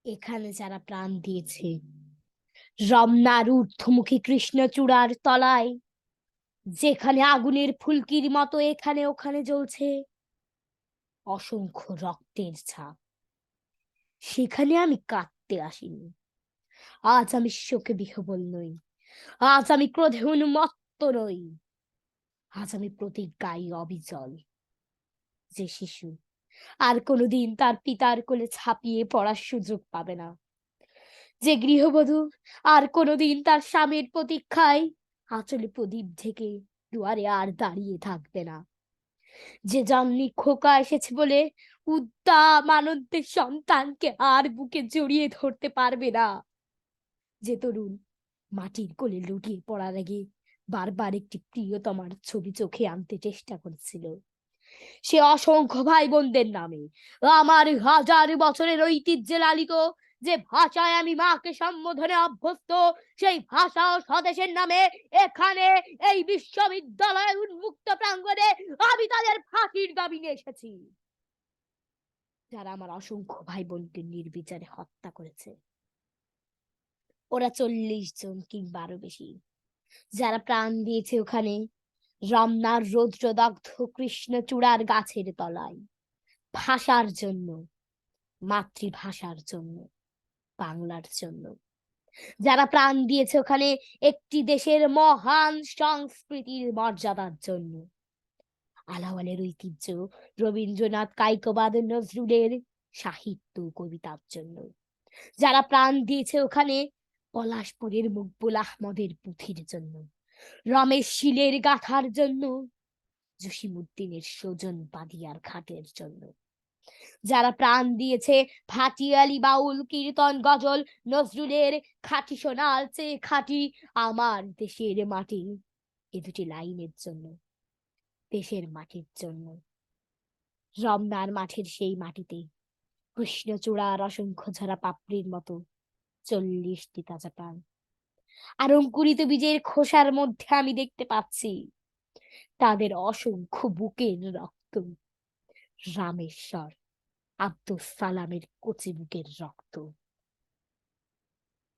এখানে যারা প্রাণ দিয়েছে রমনার ঊর্ধ্বমুখী কৃষ্ণচূড়ার তলায়, যেখানে আগুনের ফুলকির মতো এখানে ওখানে জ্বলছে অসংখ্য রক্তের ছাপ, সেখানে আমি কাঁদতে আসিনি। আজ আমি শোকে বিহ্বল নই, আজ আমি ক্রোধে উন্মত্ত নই, আজ আমি প্রতিজ্ঞায় অবিচল। যে শিশু আর কোনোদিন তার পিতার কোলে ছাপিয়ে পড়ার সুযোগ পাবে না, যে গৃহবধূ আর কোনোদিন তার স্বামীর প্রতীক্ষায় আঁচলে প্রদীপ ঢেকে দুয়ারে আর দাঁড়িয়ে থাকবে না, যে জাননি খোকা এসেছে বলে উদ্দাম আনন্দের সন্তানকে আর বুকে জড়িয়ে ধরতে পারবে না, যে তরুণ মাটির কোলে লুটিয়ে পড়ার আগে বারবার একটি প্রিয়তমার ছবি চোখে আনতে চেষ্টা করেছিল, সে অসংখ্য ভাই বোনদের নামে আমার হাজার বছরের ঐতিহ্যে লালিত যে ভাষায় আমি মাকে সম্বোধনে অভ্যস্ত, সেই ভাষা ও স্বদেশের নামে এখানে এই বিশ্ববিদ্যালয়ের উন্মুক্ত প্রাঙ্গণে আমি তাদের ফাঁসির দাবি নিয়ে এসেছি, যারা আমার অসংখ্য ভাই বোনকে নির্বিচারে হত্যা করেছে। ওরা 40 জন কিংবা আরো বেশি, যারা প্রাণ দিয়েছে ওখানে রমনার রৌদ্রদগ্ধ কৃষ্ণচূড়ার গাছের তলায়, ভাষার জন্য, মাতৃভাষার জন্য, বাংলার জন্য, যারা প্রাণ দিয়েছে ওখানে একটি দেশের মহান সংস্কৃতির মর্যাদার জন্য, আলাওয়ালের ঐতিহ্য, রবীন্দ্রনাথ, কায়কোবাদ, নজরুলের সাহিত্য কবিতার জন্য, যারা প্রাণ দিয়েছে ওখানে পলাশপুরের মকবুল আহমদের পুঁথির জন্য, রমেশ শীলের গাথার জন্য, জসিমউদ্দিনের সজন বাদিয়ার ঘাটের জন্য, যারা প্রাণ দিয়েছে ভাটিয়ালি বাউল কীর্তন গজল নজরুলের খাঁটি সোনার চেয়ে খাঁটি আমার দেশের মাটি, এ দুটি লাইনের জন্য, দেশের মাটির জন্য। রমনার মাঠের সেই মাটিতে কৃষ্ণচূড়ার অসংখ্য ঝরা পাপড়ির মতো 40টি তাজা প্রাণ, আর অঙ্কুরিত বীজের খোসার মধ্যে আমি দেখতে পাচ্ছি তাদের অসংখ্য বুকের রক্ত, রামেশ্বর, আব্দুস সালামের কচি বুকের রক্ত।